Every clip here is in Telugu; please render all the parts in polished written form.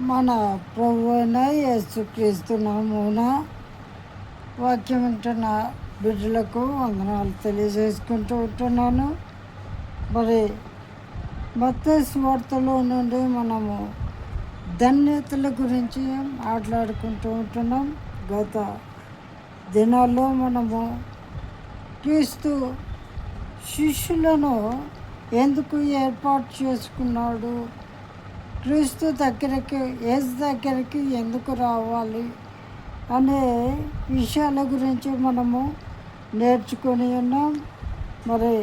మన ప్రభు అయిన యేసుక్రీస్తు నామమున వాక్యం వింటున్న బిడ్డలకు వందనాలు తెలియజేసుకుంటూ ఉంటున్నాను. మరి మత్తయి సువార్తలో నుండి మనము ధన్యతల గురించి మాట్లాడుకుంటూ ఉంటున్నాం. గత దినాల్లో మనము క్రీస్తు శిష్యులను ఎందుకు ఏర్పాటు చేసుకున్నాడు, క్రీస్తు దగ్గరికి, యేసు దగ్గరికి ఎందుకు రావాలి అనే విషయాల గురించి మనము నేర్చుకొని ఉన్నాం. మరి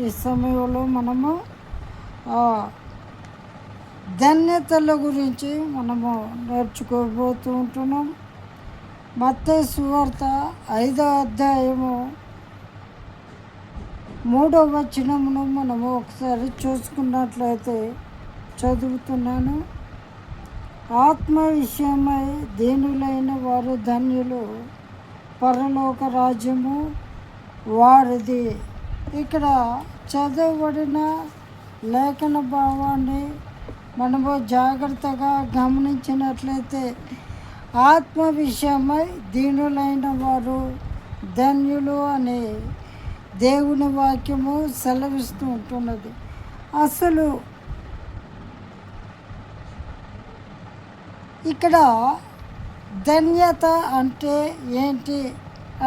ఈ సమయంలో మనము ధన్యతల గురించి మనము నేర్చుకోబోతూ ఉంటున్నాం. మత్తయి సువార్త 5వ అధ్యాయము 3వ వచనమును మనము ఒకసారి చూసుకున్నట్లయితే చదువుతున్నాను. ఆత్మ విషయమై దీనులైన వారు ధన్యులు, పరలోక రాజ్యము వారిది. ఇక్కడ చదవబడిన లేఖన భావాన్ని మనము జాగ్రత్తగా గమనించినట్లయితే ఆత్మ విషయమై దీనులైన వారు ధన్యులు అని దేవుని వాక్యము సెలవిస్తూ ఉంటున్నది. అసలు ఇక్కడ ధన్యత అంటే ఏంటి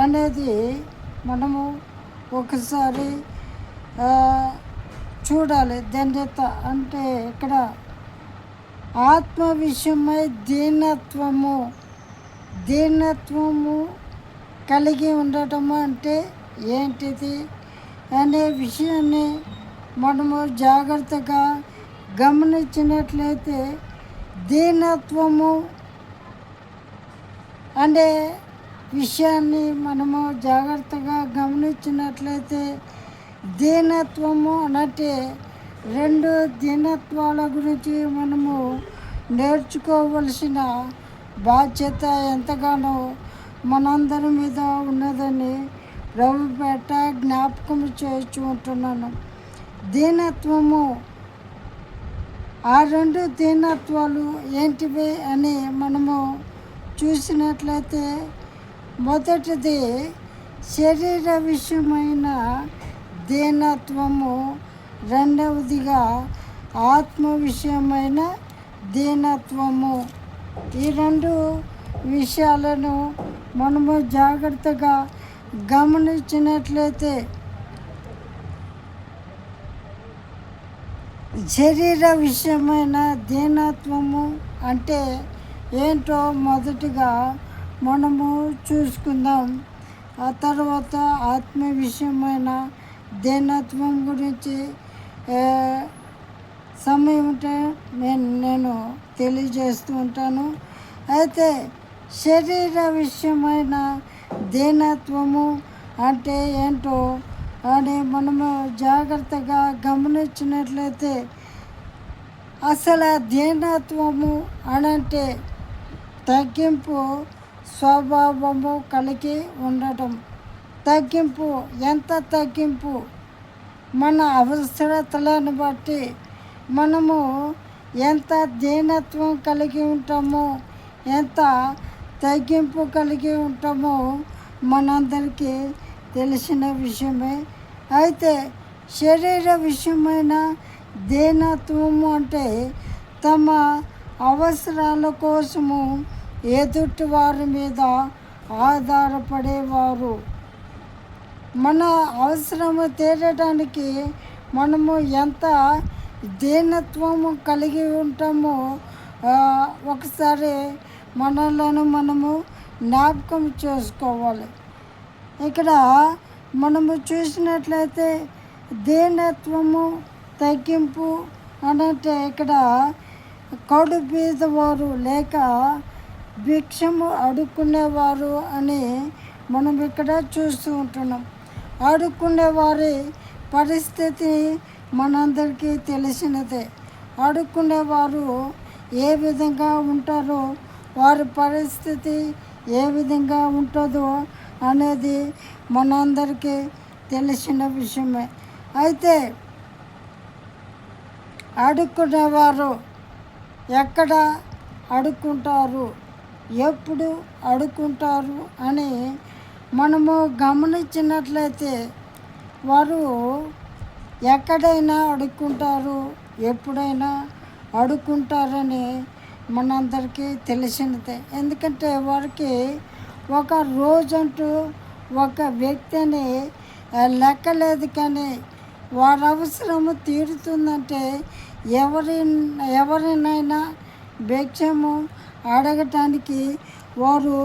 అనేది మనము ఒకసారి చూడాలి. ధన్యత అంటే ఇక్కడ ఆత్మ విషయమై దీనత్వము కలిగి ఉండటము అంటే ఏంటిది అనే విషయాన్ని మనము జాగ్రత్తగా గమనించినట్లయితే దీనత్వము అనే విషయాన్ని మనము జాగ్రత్తగా గమనించినట్లయితే దీనత్వము అంటే 2 దీనత్వాల గురించి మనము నేర్చుకోవలసిన బాధ్యత ఎంతగానో మనందరి మీద ఉన్నదని ప్రభుపేట జ్ఞాపకం చేస్తూ ఉంటున్నాను. దీనత్వము, ఆ 2 దీనత్వాలు ఏంటివి అని మనము చూసినట్లయితే మొదటిది శరీర విషయమైన దీనత్వము, రెండవదిగా ఆత్మ విషయమైన దీనత్వము. ఈ 2 విషయాలను మనము జాగ్రత్తగా గమనించినట్లయితే శరీర విషయమైన దీనత్వము అంటే ఏంటో మొదటిగా మనము చూసుకుందాం. ఆ తర్వాత ఆత్మ విషయమైన దీనత్వం గురించి సమయం ఉంటే నేను తెలియజేస్తూ ఉంటాను. అయితే శరీర విషయమైన దీనత్వము అంటే ఏంటో అని మనము జాగ్రత్తగా గమనించినట్లయితే అసలు దీనత్వము అనంటే తగ్గింపు స్వభావము కలిగి ఉండటం. తగ్గింపు, ఎంత తగ్గింపు? మన అవసరతలను బట్టి మనము ఎంత దీనత్వం కలిగి ఉంటామో, ఎంత తగ్గింపు కలిగి ఉంటామో మనందరికీ తెలిసిన విషయమే. అయితే శరీర విషయమైన దీనత్వము అంటే తమ అవసరాల కోసము ఎదుటి వారి మీద ఆధారపడేవారు. మన అవసరము తీరడానికి మనము ఎంత దీనత్వము కలిగి ఉంటామో ఒకసారి మనలను మనము జ్ఞాపకం చేసుకోవాలి. ఇక్కడ మనము చూసినట్లయితే దీనత్వము, తగ్గింపు అనంటే ఇక్కడ కడు బీదవారు లేక భిక్షము అడుక్కునేవారు అని మనం ఇక్కడ చూస్తూ ఉంటున్నాం. అడుక్కునేవారి పరిస్థితి మనందరికీ తెలిసినదే. అడుక్కునేవారు ఏ విధంగా ఉంటారో, వారి పరిస్థితి ఏ విధంగా ఉంటుందో అనేది మనందరికీ తెలిసిన విషయమే. అయితే అడుక్కునేవారు ఎక్కడ అడుక్కుంటారు, ఎప్పుడు అడుక్కుంటారు అని మనము గమనించినట్లయితే వారు ఎక్కడైనా అడుక్కుంటారు, ఎప్పుడైనా అడుక్కుంటారని మనందరికీ తెలిసినదే. ఎందుకంటే వారికి ఒక రోజంటూ ఒక వ్యక్తిని లెక్కలేదు, కానీ వారి అవసరము తీరుతుందంటే ఎవరినైనా భిక్షము అడగటానికి వారు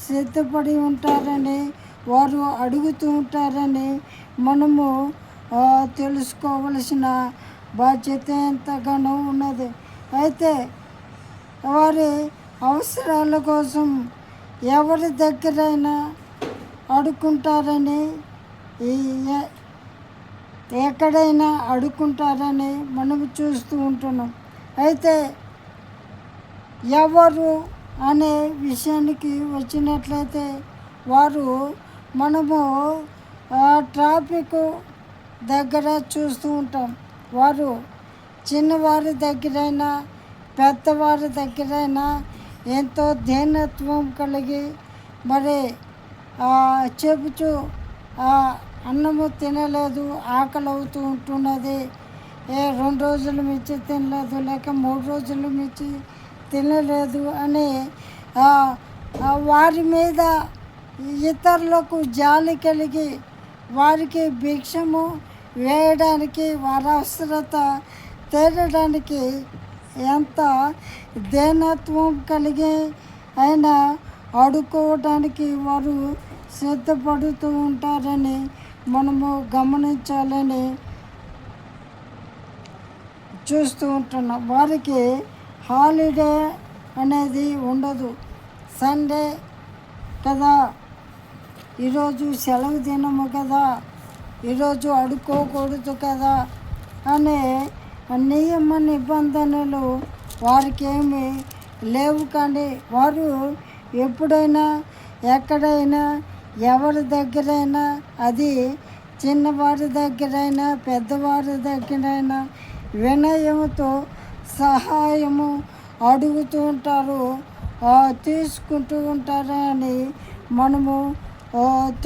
సిద్ధపడి ఉంటారని, వారు అడుగుతూ ఉంటారని మనము తెలుసుకోవలసిన బాధ్యత ఎంతగానో ఉన్నది. అయితే వారి అవసరాల కోసం ఎవరి దగ్గరైనా అడుక్కుంటారని, ఎక్కడైనా అడుక్కుంటారని మనము చూస్తూ ఉంటున్నాం. అయితే ఎవరు అనే విషయానికి వచ్చినట్లయితే వారు మనము ట్రాఫిక్ దగ్గర చూస్తూ ఉంటాం. వారు చిన్నవారి దగ్గరైనా పెద్దవారి దగ్గరైనా ఎంతో దీనత్వం కలిగి మరి చెబుతూ అన్నము తినలేదు, ఆకలి అవుతూ ఉంటున్నది, 2 రోజులు మించి తినలేదు, లేక 3 రోజులు మించి తినలేదు అని వారి మీద ఇతరులకు జాలి కలిగి వారికి భిక్షము వేయడానికి, వారి అవసరత తీరడానికి ఎంత దీనత్వం కలిగి అయినా అడుక్కోవడానికి వారు సిద్ధపడుతూ ఉంటారని మనము గమనించాలని చూస్తూ ఉంటున్నాం. వారికి హాలిడే అనేది ఉండదు. సండే కదా, ఈరోజు సెలవు దినము కదా, ఈరోజు అడుక్కోకూడదు కదా అనే నియమ నిబంధనలు వారికి ఏమీ లేవు. కానీ వారు ఎప్పుడైనా ఎక్కడైనా ఎవరి దగ్గరైనా, అది చిన్నవారి దగ్గరైనా పెద్దవారి దగ్గరైనా వినయంతో సహాయము అడుగుతూ ఉంటారు, తీసుకుంటూ ఉంటారని మనము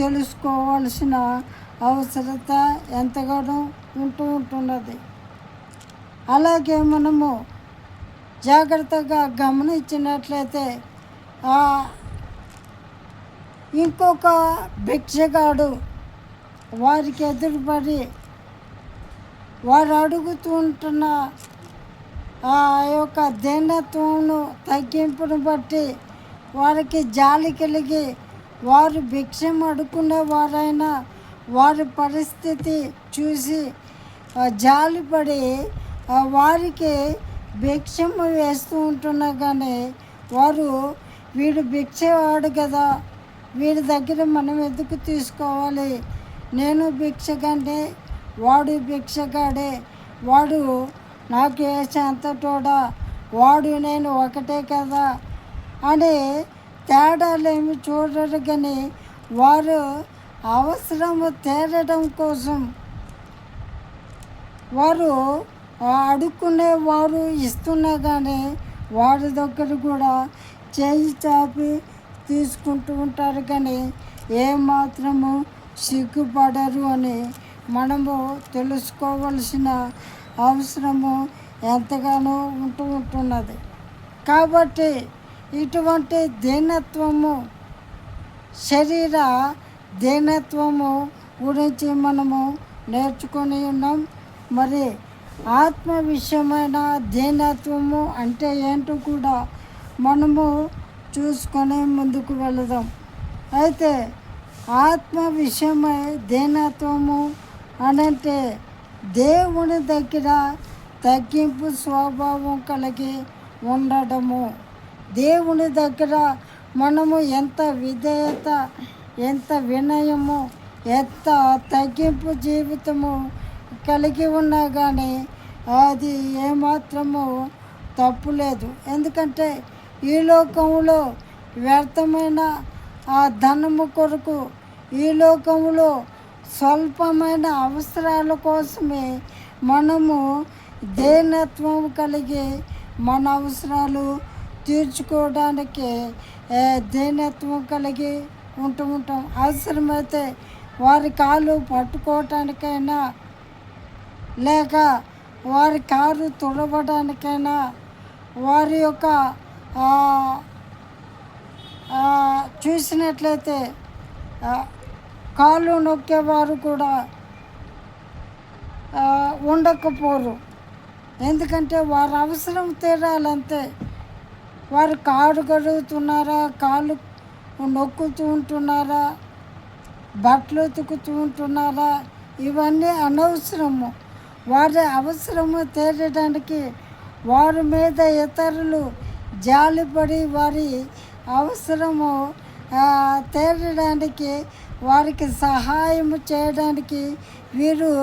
తెలుసుకోవాల్సిన అవసరత ఎంతగానో ఉంటున్నది. అలాగే మనము జాగ్రత్తగా గమనించినట్లయితే ఇంకొక భిక్షగాడు వారికి ఎదురుపడి వారు అడుగుతూ ఉంటున్న ఆ యొక్క దీనత్వంను తగ్గింపును బట్టి వారికి జాలి కలిగి వారు భిక్షం అడుక్కునే వారైనా వారి పరిస్థితి చూసి జాలిపడి వారికి భిక్షము వేస్తూ ఉంటున్నా, కానీ వారు వీడు భిక్షవాడు కదా, వీడి దగ్గర మనం ఎందుకు తీసుకోవాలి, నేను భిక్షగాడే, వాడు భిక్షగాడే, వాడు నాకు వేసే అంతటోడా, వాడు నేను ఒకటే కదా అని తేడాలేమి చూడరు. కానీ వారు అవసరము తీరడం కోసం వారు అడుక్కునే వారు ఇస్తున్నా, కానీ వారి దగ్గర కూడా చేయి చాపి తీసుకుంటూ ఉంటారు, కానీ ఏమాత్రము సిగ్గుపడరు అని మనము తెలుసుకోవలసిన అవసరము ఎంతగానో ఉంటున్నది. కాబట్టి ఇటువంటి దీనత్వము, శరీర దీనత్వము గురించి మనము నేర్చుకొని ఉన్నాం. మరి ఆత్మ విషయమైన దీనత్వము అంటే ఏంటో కూడా మనము చూసుకొని ముందుకు వెళదాం. అయితే ఆత్మ విషయమై దీనత్వము అనంటే దేవుని దగ్గర తగ్గింపు స్వభావం కలిగి ఉండడము. దేవుని దగ్గర మనము ఎంత విధేయత, ఎంత వినయము, ఎంత తగ్గింపు జీవితము కలిగి ఉన్నా కానీ అది ఏమాత్రము తప్పులేదు. ఎందుకంటే ఈ లోకంలో వ్యర్థమైన ఆ ధనము కొరకు, ఈ లోకంలో స్వల్పమైన అవసరాల కోసమే మనము దీనత్వం కలిగి మన అవసరాలు తీర్చుకోవడానికి దీనత్వం కలిగి ఉంటాం. అవసరమైతే వారి కాళ్ళు పట్టుకోవటానికైనా లేక వారి కారు తుడవడానికైనా వారి యొక్క చూసినట్లయితే కాళ్ళు నొక్కేవారు కూడా ఉండకపోరు. ఎందుకంటే వారి అవసరం తీరాలంతే. వారు కారు కడుగుతున్నారా, కాళ్ళు నొక్కుతూ ఉంటున్నారా, బట్టలు ఉతుకుతూ ఉంటున్నారా, ఇవన్నీ అనవసరము. వారి అవసరము తీరడానికి వారి మీద ఇతరులు జాలిపడి వారి అవసరము తీరడానికి వారికి సహాయం చేయడానికి వీరు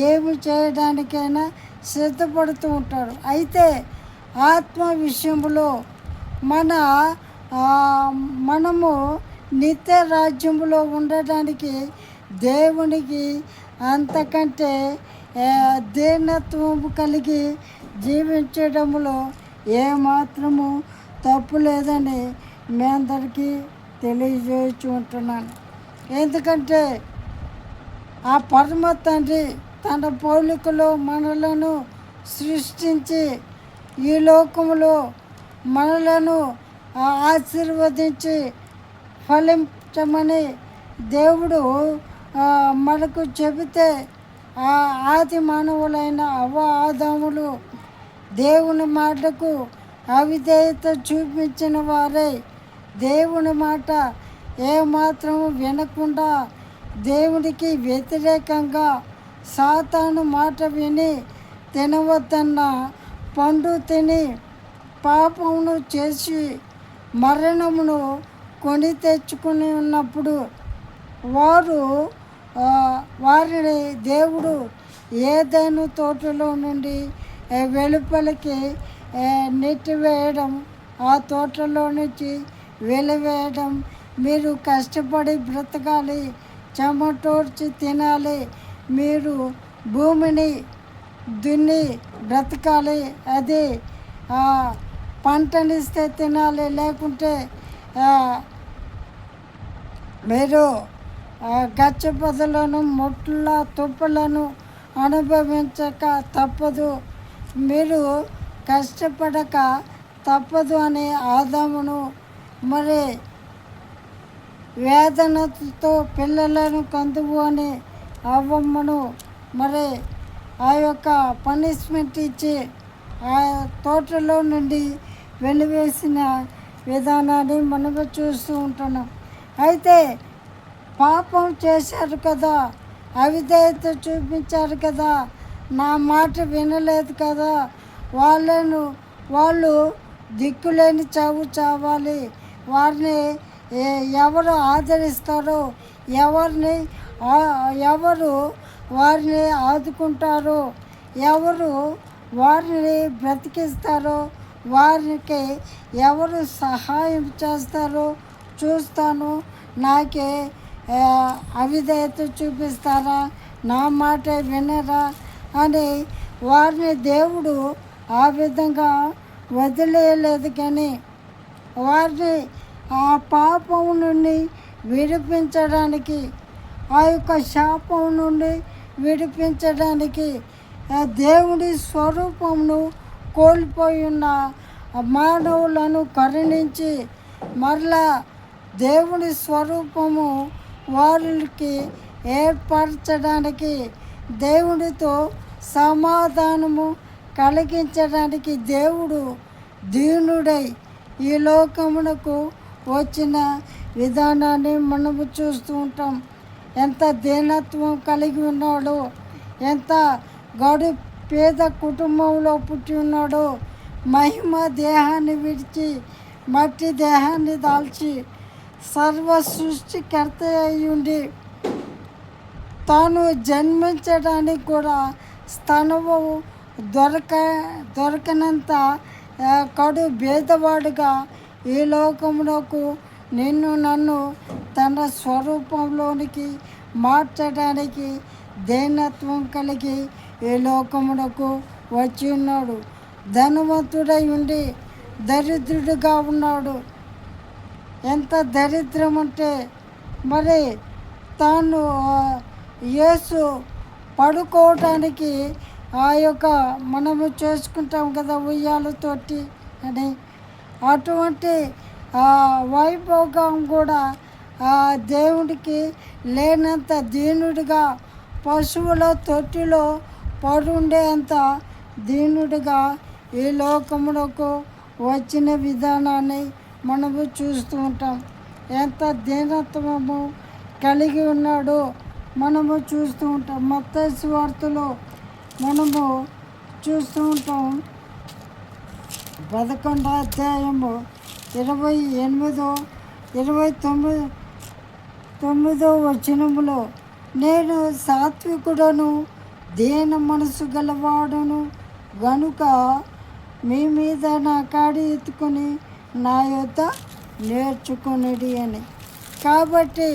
ఏమి చేయడానికైనా సిద్ధపడుతూ ఉంటారు. అయితే ఆత్మ విషయంలో మనము నిత్య రాజ్యంలో ఉండడానికి దేవునికి అంతకంటే దీనత్వం కలిగి జీవించడంలో ఏమాత్రము తప్పు లేదని మీ అందరికీ తెలియజేయచ్చు ఉంటున్నాను. ఎందుకంటే ఆ పరమ తండ్రి తన పోలికలో మనలను సృష్టించి ఈ లోకములో మనలను ఆశీర్వదించి ఫలించమని దేవుడు మనకు చెబితే ఆది మానవులైన అవ్వ ఆదాములు దేవుని మాటకు అవిధేయత చూపించిన వారై దేవుని మాట ఏమాత్రం వినకుండా దేవుడికి వ్యతిరేకంగా సాతాను మాట విని తినవద్దన్న పండు తిని పాపమును చేసి మరణమును కొని తెచ్చుకుని ఉన్నప్పుడు వారిని దేవుడు ఏదైనా తోటలో నుండి వెలుపలికి నెట్టివేయడం, ఆ తోటలో నుంచి వెలివేయడం, మీరు కష్టపడి బ్రతకాలి, చెమటోడ్చి తినాలి, మీరు భూమిని దున్ని బ్రతకాలి, అది పంటనిస్తే తినాలి, లేకుంటే మీరు గచ్చ పొదలను మొట్ల తుప్పలను అనుభవించక తప్పదు, మీరు కష్టపడక తప్పదు అని ఆదామును, మరి వేదనతో పిల్లలను కందువు అని అవ్వమ్మను మరి ఆ యొక్క పనిష్మెంట్ ఇచ్చి ఆ తోటలో నుండి వెలివేసిన విధానాన్ని మనము చూస్తూ ఉంటున్నాం. అయితే పాపం చేశారు కదా, అవిధేయత చూపించారు కదా, నా మాట వినలేదు కదా, వాళ్ళు దిక్కులేని చావు చావాలి, వారిని ఎవరు ఆదరిస్తారో, ఎవరు వారిని ఆదుకుంటారో, ఎవరు వారిని బ్రతికిస్తారో, వారికి ఎవరు సహాయం చేస్తారో చూస్తాను, నాకే అవిధేయత చూపిస్తారా, నా మాట వినరా అని వారిని దేవుడు ఆ విధంగా వదిలేయలేదు. కానీ వారిని ఆ పాపం నుండి విడిపించడానికి, ఆ యొక్క శాపం నుండి విడిపించడానికి దేవుడి స్వరూపమును కోల్పోయి ఉన్న మానవులను కరుణించి మరలా దేవుని స్వరూపము వారికి ఏర్పరచడానికి, దేవుడితో సమాధానము కలిగించడానికి దేవుడు దీనుడై ఈ లోకమునకు వచ్చిన విధానాన్ని మనము చూస్తూ ఉంటాం. ఎంత దీనత్వం కలిగి ఉన్నాడో, ఎంత గడు పేద కుటుంబంలో పుట్టి ఉన్నాడో, మహిమ దేహాన్ని విడిచి మట్టి దేహాన్ని దాల్చి సర్వ సృష్టికర్త అయ్యుండి తాను జన్మించడానికి కూడా స్థానము దొరకనంత కడు భేదవాడుగా ఈ లోకమునకు నన్ను తన స్వరూపంలోనికి మార్చడానికి దీనత్వం కలిగి ఈ లోకమునకు వచ్చి ఉన్నాడు. ధనవంతుడై ఉండి దరిద్రుడిగా ఉన్నాడు. ఎంత దరిద్రం అంటే మరి తాను యేసు పడుకోవటానికి ఆ యొక్క మనము చేసుకుంటాం కదా ఉయ్యాలతోటి అని, అటువంటి వైభోగం కూడా దేవుడికి లేనంత దీనుడిగా పశువుల తొట్టిలో పడుండేంత దీనుడిగా ఈ లోకములకు వచ్చిన విధానాన్ని మనము చూస్తూ ఉంటాం. ఎంత దీనత్వము కలిగి ఉన్నాడో మనము చూస్తూ ఉంటాం. మత్తయి సువార్తలో మనము చూస్తూ ఉంటాం. 11వ అధ్యాయము 29వ వచనములో, నేను సాత్వికుడను దీన మనసు గలవాడును గనుక మీ మీద నా కాడి ఎత్తుకొని నా యొద్ద నేర్చుకొనిడి అని. కాబట్టి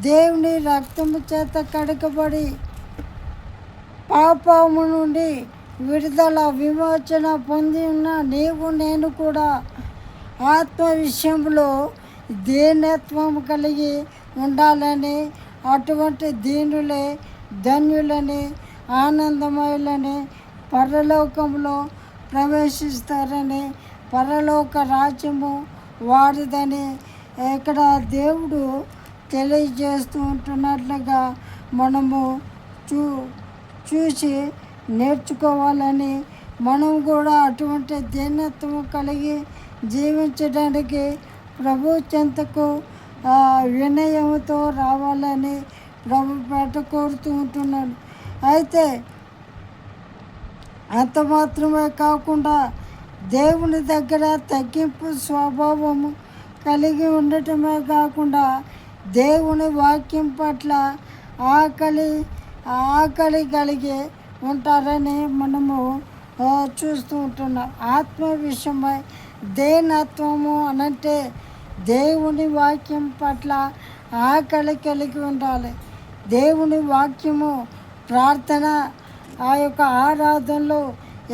దేవుని రక్తము చేత కడగబడి పాపము నుండి విడుదల విమోచన పొంది ఉన్న నీవు నేను కూడా ఆత్మ విషయంలో దీనత్వం కలిగి ఉండాలని, అటువంటి దీనులే ధన్యులని ఆనందమయులని పరలోకంలో ప్రవేశిస్తారని, పరలోక రాజ్యము వారిదని ఇక్కడ దేవుడు తెలియజేస్తూ ఉంటున్నట్లుగా మనము చూసి నేర్చుకోవాలని, మనం కూడా అటువంటి దీనత్వం కలిగి జీవించడానికి ప్రభు చెంతకు వినయంతో రావాలని ప్రభు పేట కోరుతూ ఉంటున్నాడు. అయితే అంత మాత్రమే కాకుండా దేవుని దగ్గర తగ్గింపు స్వభావము కలిగి ఉండటమే కాకుండా దేవుని వాక్యం పట్ల ఆకలి కలిగి ఉంటారని మనము చూస్తూ ఉంటున్నాం. ఆత్మ విషయమై దేనత్వము అనంటే దేవుని వాక్యం పట్ల ఆకలి కలిగి ఉండాలి. దేవుని వాక్యము ప్రార్థన ఆ యొక్క ఆరాధనలో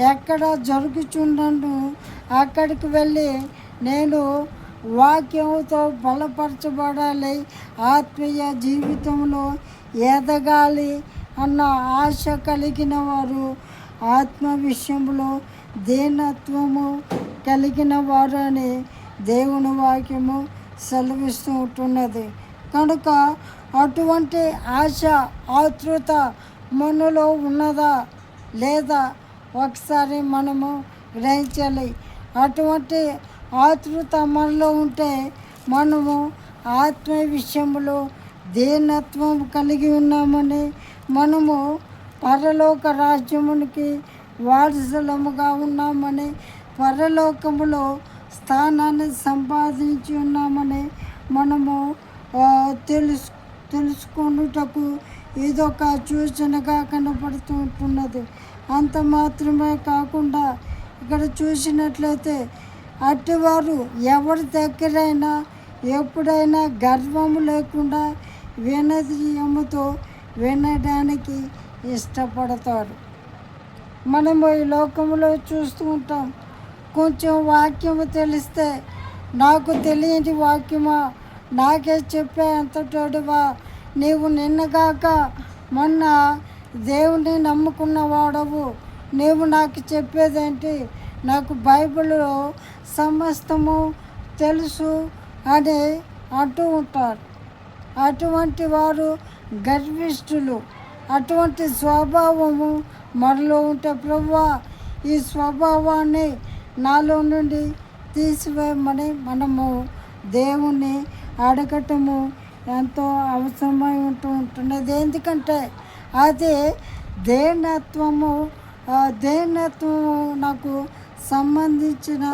ఎక్కడ జరుగుచుండను అక్కడికి వెళ్ళి నేను వాక్యంతో బలపరచబడాలి, ఆత్మీయ జీవితంలో ఎదగాలి అన్న ఆశ కలిగిన వారు, ఆత్మ విషయంలో దీనత్వము కలిగిన వారు అని దేవుని వాక్యము సెలవిస్తూ ఉంటున్నది. కనుక అటువంటి ఆశ ఆతృత మనలో ఉన్నదా లేదా ఒకసారి మనము గ్రహించాలి. అటువంటి ఆతృత మనలో ఉంటే మనము ఆత్మ విషయంలో దీనత్వం కలిగి ఉన్నామని, మనము పరలోక రాజ్యమునికి వారసులముగా ఉన్నామని, పరలోకములో స్థానాన్ని సంపాదించి ఉన్నామని మనము తెలుసుకొనుటకు ఇదొక సూచనగా కనపడుతూ ఉంటున్నది. అంత మాత్రమే కాకుండా ఇక్కడ చూసినట్లయితే అటువారు ఎవరి దగ్గరైనా ఎప్పుడైనా గర్వము లేకుండా వినయముతో వినడానికి ఇష్టపడతారు. మనము ఈ లోకంలో చూస్తూ ఉంటాం. కొంచెం వాక్యము తెలిస్తే, నాకు తెలియని వాక్యమా, నాకే చెప్పే అంతటోడువా, నీవు నిన్నగాక మొన్న దేవుని నమ్ముకున్న వాడవు, నీవు నాకు చెప్పేదేంటి, నాకు బైబిల్లో సమస్తము తెలుసు అని అంటూ ఉంటారు. అటువంటి వారు గర్విష్ఠులు. అటువంటి స్వభావము మనలో ఉంటే ప్రభువా ఈ స్వభావాన్ని నాలో నుండి తీసివేయమని మనము దేవుణ్ణి అడగటము ఎంతో అవసరమై ఉంటున్నది. ఎందుకంటే అది దేనత్వము నాకు సంబంధించిన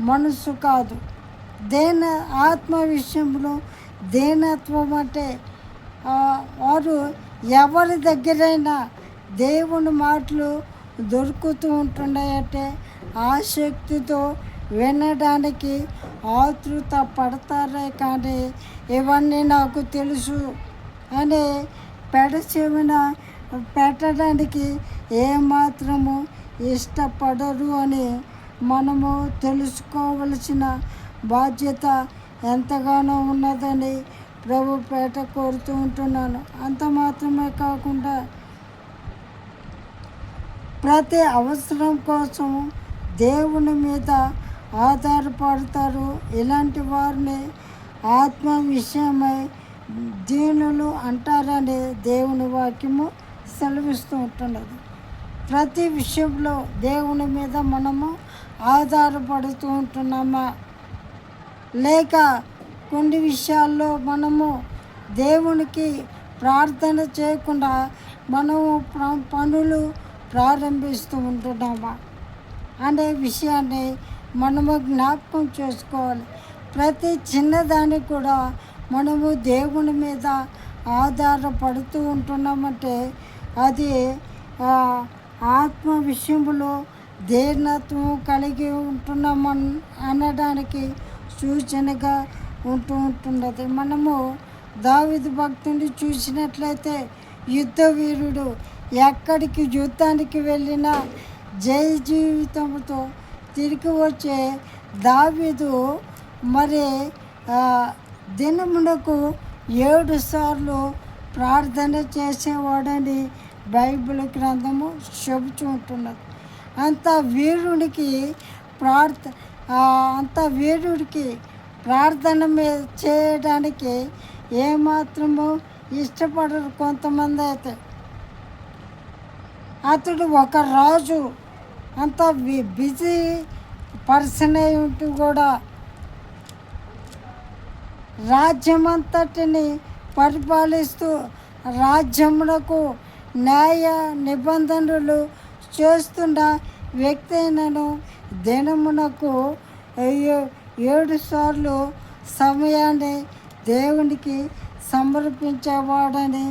మనసు కాదు. ఆత్మ విషయంలో దేనత్వం అంటే వారు ఎవరి దగ్గరైనా దేవుని మాటలు దొరుకుతూ ఉంటున్నాయంటే ఆసక్తితో వినడానికి ఆతృత పడతారే కానీ ఇవన్నీ నాకు తెలుసు అని పెడచెవిన పెట్టడానికి ఏమాత్రము ఇష్టపడరు అని మనము తెలుసుకోవలసిన బాధ్యత ఎంతగానో ఉన్నదని ప్రభు పేట కోరుతూ ఉంటున్నాను. అంత మాత్రమే కాకుండా ప్రతి అవసరం కోసం దేవుని మీద ఆధారపడతారు. ఇలాంటి వారిని ఆత్మ విషయమై దీనులు అంటారని దేవుని వాక్యము సెలవిస్తూ ఉంటున్నది. ప్రతి విషయంలో దేవుని మీద మనము ఆధారపడుతూ ఉంటున్నామా, లేక కొన్ని విషయాల్లో మనము దేవునికి ప్రార్థన చేయకుండా మనము పనులు ప్రారంభిస్తూ ఉంటున్నామా అనే విషయాన్ని మనము జ్ఞాపకం చేసుకోవాలి. ప్రతి చిన్నదానికి కూడా మనము దేవుని మీద ఆధారపడుతూ ఉంటున్నామంటే అది ఆత్మ విషయంలో దీనత్వం కలిగి ఉంటున్నామని అనడానికి సూచనగా ఉంటున్నది. మనము దావీదు భక్తుని చూసినట్లయితే యుద్ధ వీరుడు, ఎక్కడికి యుద్ధానికి వెళ్ళినా జయ జీవితంతో తిరిగి వచ్చే దావీదు మరి దినమునకు 7 సార్లు ప్రార్థన చేసేవాడని బైబిల్ గ్రంథము చెబుతూ ఉంటున్నది. అంత వీరుడికి ప్రార్థన చేయడానికి ఏమాత్రము ఇష్టపడరు కొంతమంది. అయితే అతడు ఒక రాజు, అంత బిజీ పర్సన్ అయి ఉంటూ కూడా రాజ్యమంతటిని పరిపాలిస్తూ రాజ్యమునకు న్యాయ నిబంధనలు చేస్తున్న వ్యక్తి అయినను దినమునకు 7 సార్లు సమయాన్ని దేవునికి సమర్పించేవాడని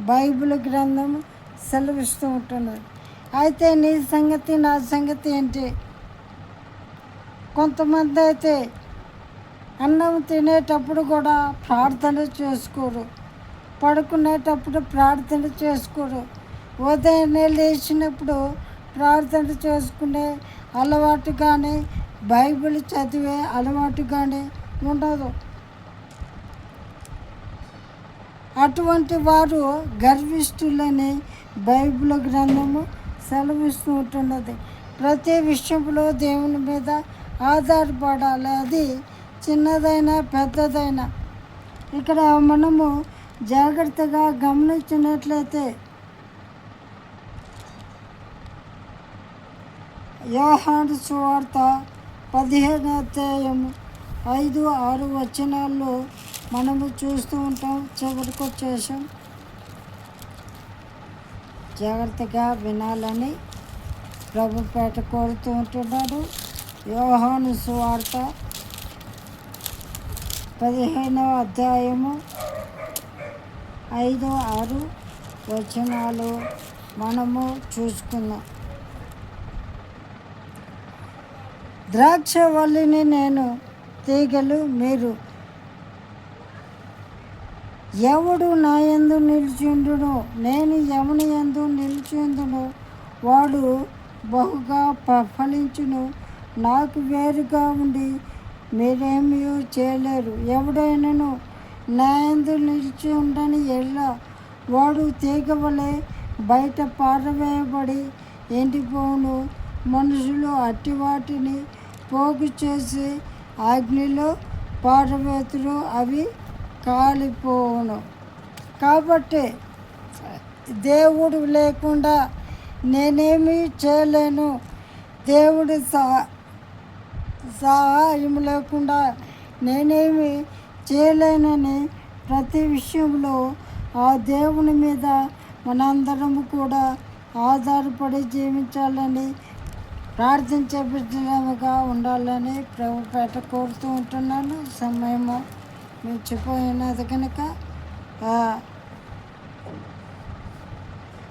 బైబిల్ గ్రంథం సెలవిస్తూ ఉంటున్నది. అయితే నీ సంగతి నా సంగతి ఏంటి? కొంతమంది అయితే అన్నం తినేటప్పుడు కూడా ప్రార్థన చేసుకోరు, పడుకునేటప్పుడు ప్రార్థన చేసుకోరు, ఉదయాన్నే లేచినప్పుడు ప్రార్థన చేసుకునే అలవాటు కానీ బైబిల్ చదివే అలవాటు కానీ ఉండదు. అటువంటి వారు గర్విష్ఠులని బైబిల్ గ్రంథము సెలవిస్తూ ఉంటున్నది. ప్రతి విషయంలో దేవుని మీద ఆధారపడాలి, అది చిన్నదైనా పెద్దదైనా. ఇక్కడ మనము జాగ్రత్తగా గమనించినట్లయితే యోహాను సువార్త 15వ అధ్యాయము 5-6 వచనాల్లో మనము చూస్తూ ఉంటాం. చివరికి వచ్చేసాం, జాగ్రత్తగా వినాలని ప్రభు పేట కోరుతూ ఉంటున్నాడు. యోహాను సువార్త 15వ అధ్యాయము 5-6 వచనాలు మనము చూసుకుందాం. ద్రాక్షవల్లిని నేను, తీగలు మీరు. ఎవడు నా యందు నిలిచిండునో, నేను ఎవని యందు నిలిచిందునో వాడు బహుగా ఫలించును. నాకు వేరుగా ఉండి మీరేమీ చేయలేరు. ఎవడైనాను నా యందు నిలిచి ఉండని ఎడల వాడు తీగ వలె బయట పారవేయబడి ఎండిపోవును. మనుషులు అట్టి వాటిని పోగు చేసి అగ్నిలో పారవేతురు, అవి కాలిపోవును. కాబట్టి దేవుడు లేకుండా నేనేమీ చేయలేను, దేవుడి సహాయం లేకుండా నేనేమి చేయలేనని ప్రతి విషయంలో ఆ దేవుని మీద మనందరము కూడా ఆధారపడి జీవించాలని, ప్రార్థించే బిడ్డలుగా ఉండాలని ప్రభు పేట కోరుతూ ఉంటున్నాను. సమయము మించిపోయినది కనుక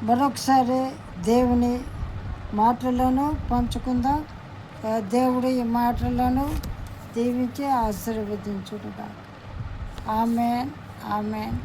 మరొకసారి దేవుని మాటలను పంచుకుందాం. దేవుడి ఈ మాటలను దీవించి ఆశీర్వదించుడుగా. ఆమేన్, ఆమేన్.